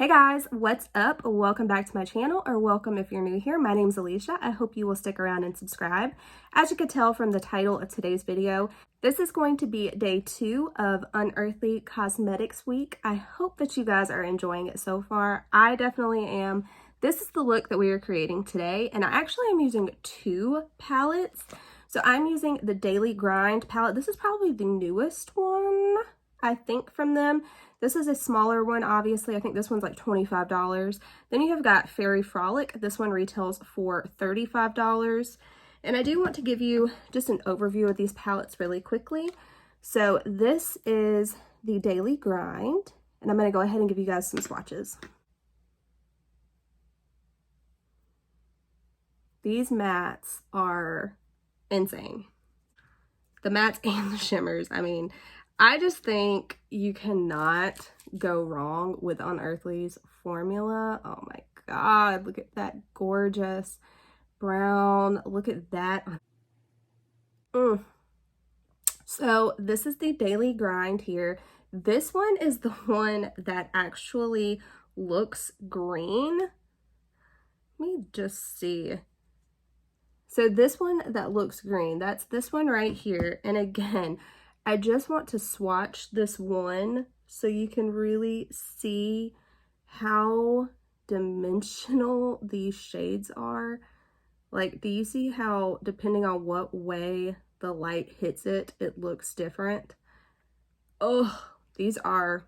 Hey guys, what's up? Welcome back to my channel, or welcome if you're new here. My name's Alicia. I hope you will stick around and subscribe. As you could tell from the title of today's video, this is going to be day 2 of Unearthly Cosmetics Week. I hope that you guys are enjoying it so far. I definitely am. This is the look that we are creating today, and I actually am using 2 palettes. So I'm using the Daily Grind palette. This is probably the newest one, I think, from them. This is a smaller one, obviously. I think this one's like $25. Then you have got Fairy Frolic. This one retails for $35. And I do want to give you just an overview of these palettes really quickly. So this is the Daily Grind, and I'm going to go ahead and give you guys some swatches. These mattes are insane. The mattes and the shimmers, I mean, I just think you cannot go wrong with Unearthly's formula. Oh my God, look at that gorgeous brown. Look at that. So this is the Daily Grind here. This one is the one that actually looks green. Let me just see. So this one that looks green, that's this one right here. And again, I just want to swatch this one so you can really see how dimensional these shades are. Like, do you see how, depending on what way the light hits it, it looks different? Oh, these are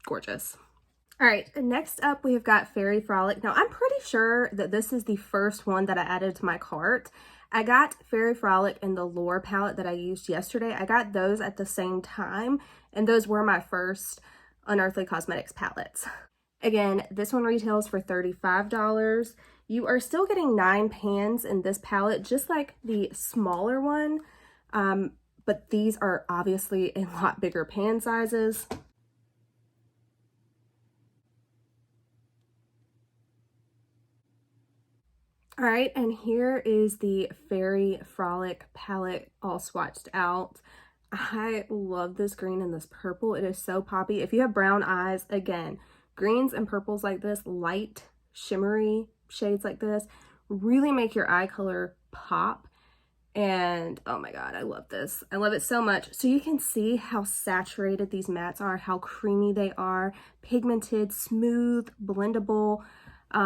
gorgeous. All right, next up we have got Fairy Frolic. Now, I'm pretty sure that this is the first one that I added to my cart. I got Fairy Frolic and the Lure palette that I used yesterday. I got those at the same time, and those were my first Unearthly Cosmetics palettes. Again, this one retails for $35. You are still getting 9 pans in this palette, just like the smaller one, but these are obviously a lot bigger pan sizes. All right, and here is the Fairy Frolic palette all swatched out. I love this green and this purple. It is so poppy. If you have brown eyes, again, greens and purples like this, light, shimmery shades like this, really make your eye color pop. And oh my God, I love this. I love it so much. So you can see how saturated these mattes are, how creamy they are, pigmented, smooth, blendable.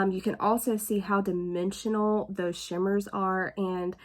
You can also see how dimensional those shimmers are, and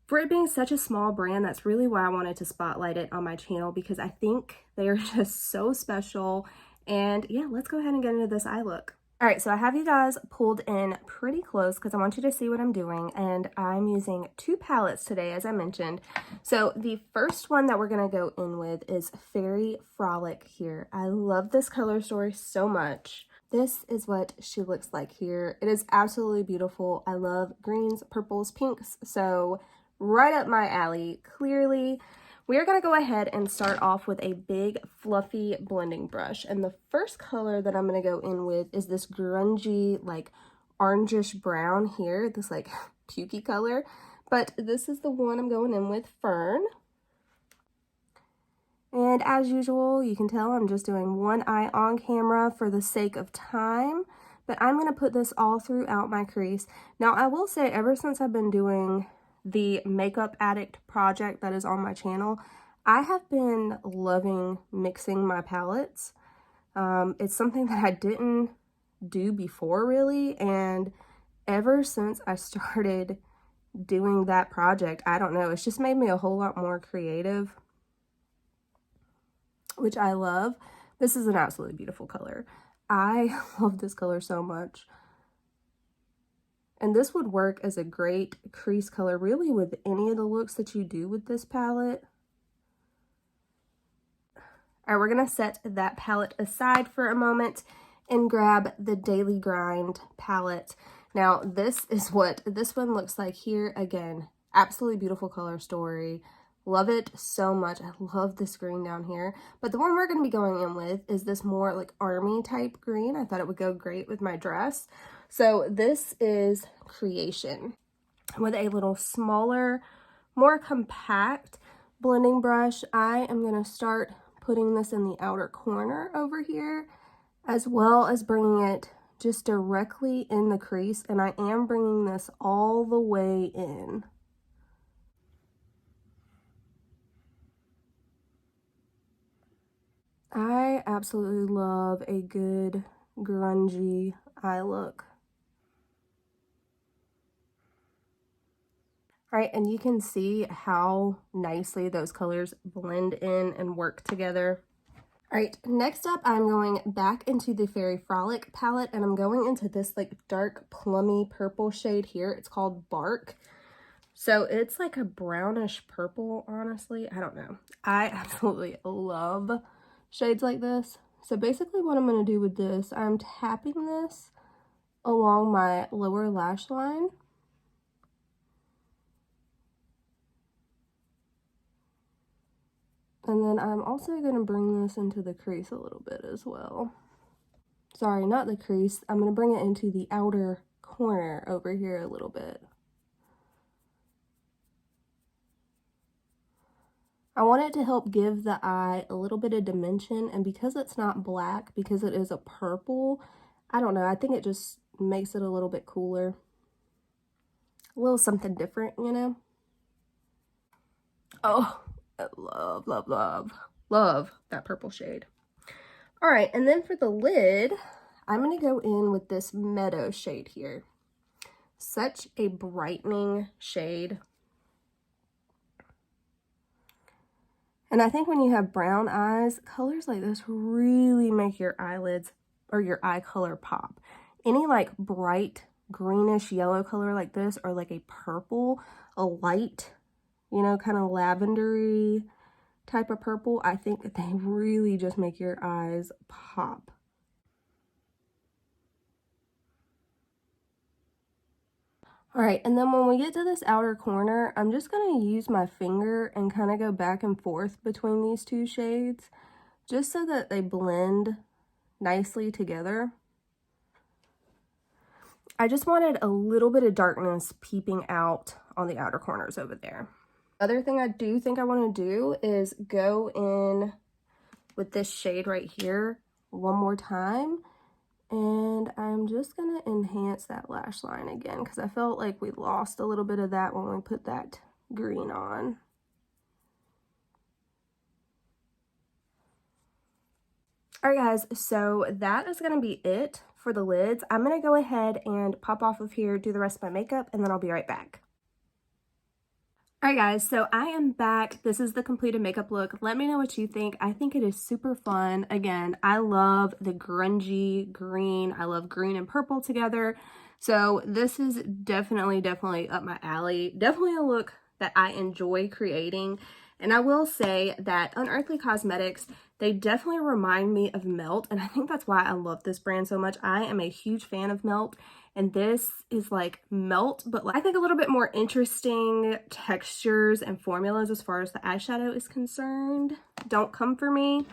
for it being such a small brand, that's really why I wanted to spotlight it on my channel, because I think they are just so special. And yeah, let's go ahead and get into this eye look. All right, so I have you guys pulled in pretty close because I want you to see what I'm doing, and I'm using 2 palettes today, as I mentioned. So the first one that we're gonna go in with is Fairy Frolic here. I love this color story so much. This is what she looks like here. It is absolutely beautiful. I love greens, purples, pinks, so right up my alley, clearly. We're gonna go ahead and start off with a big fluffy blending brush. And the first color that I'm gonna go in with is this grungy, like orangish brown here, this like pukey color. But this is the one I'm going in with, Fern. And as usual, you can tell I'm just doing one eye on camera for the sake of time, but I'm going to put this all throughout my crease. Now, I will say, ever since I've been doing the Makeup Addict project that is on my channel, I have been loving mixing my palettes. It's something that I didn't do before, really, and ever since I started doing that project, I don't know, it's just made me a whole lot more creative, which I love. This is an absolutely beautiful color. I love this color so much. And this would work as a great crease color really with any of the looks that you do with this palette. All right, we're gonna set that palette aside for a moment and grab the Daily Grind palette. Now, this is what this one looks like here. Again, absolutely beautiful color story. Love it so much. I love this green down here. But the one we're going to be going in with is this more like army type green. I thought it would go great with my dress. So this is Creation with a little smaller, more compact blending brush. I am going to start putting this in the outer corner over here. as well as bringing it just directly in the crease, and I am bringing this all the way in. I absolutely love a good grungy eye look. All right, and you can see how nicely those colors blend in and work together. All right, next up, I'm going back into the Fairy Frolic palette, and I'm going into this like dark plummy purple shade here. It's called Bark. So it's like a brownish purple, honestly. I don't know. I absolutely love shades like this. So basically what I'm going to do with this, I'm tapping this along my lower lash line. And then I'm also going to bring this into the crease a little bit as well. Sorry, not the crease. I'm going to bring it into the outer corner over here a little bit. I want it to help give the eye a little bit of dimension, and because it's not black, because it is a purple, I don't know, I think it just makes it a little bit cooler. A little something different, you know? Oh, I love, love, love, love that purple shade. All right, and then for the lid, I'm going to go in with this Meadow shade here. Such a brightening shade. And I think when you have brown eyes, colors like this really make your eyelids or your eye color pop. Any like bright greenish yellow color like this, or like a purple, a light, you know, kind of lavendery type of purple, I think that they really just make your eyes pop. All right, and then when we get to this outer corner, I'm just going to use my finger and kind of go back and forth between these two shades, just so that they blend nicely together. I just wanted a little bit of darkness peeping out on the outer corners over there. Other thing I do think I want to do is go in with this shade right here one more time. And I'm just going to enhance that lash line again, because I felt like we lost a little bit of that when we put that green on. All right, guys, so that is going to be it for the lids. I'm going to go ahead and pop off of here, do the rest of my makeup, and then I'll be right back. All right, guys, so I am back. This is the completed makeup look. Let me know what you think. I think it is super fun. Again, I love the grungy green. I love green and purple together. So this is definitely up my alley. Definitely a look that I enjoy creating. And I will say that Unearthly Cosmetics, they definitely remind me of Melt. And I think that's why I love this brand so much. I am a huge fan of Melt. And this is like Melt, but like, I think a little bit more interesting textures and formulas as far as the eyeshadow is concerned. Don't come for me.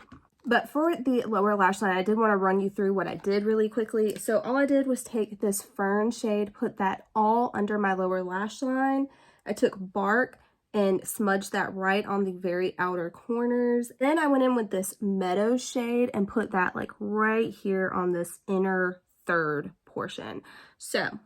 But for the lower lash line, I did want to run you through what I did really quickly. So all I did was take this Fern shade, put that all under my lower lash line. I took Bark and smudged that right on the very outer corners. Then I went in with this Meadow shade and put that like right here on this inner third portion. So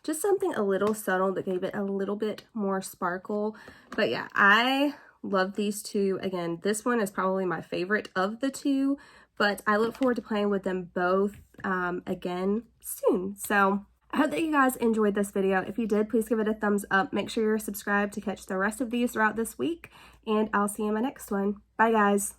just something a little subtle that gave it a little bit more sparkle. But yeah, I love these two. Again, this one is probably my favorite of the two, but I look forward to playing with them both again soon. So I hope that you guys enjoyed this video. If you did, please give it a thumbs up. Make sure you're subscribed to catch the rest of these throughout this week, and I'll see you in my next one. Bye, guys.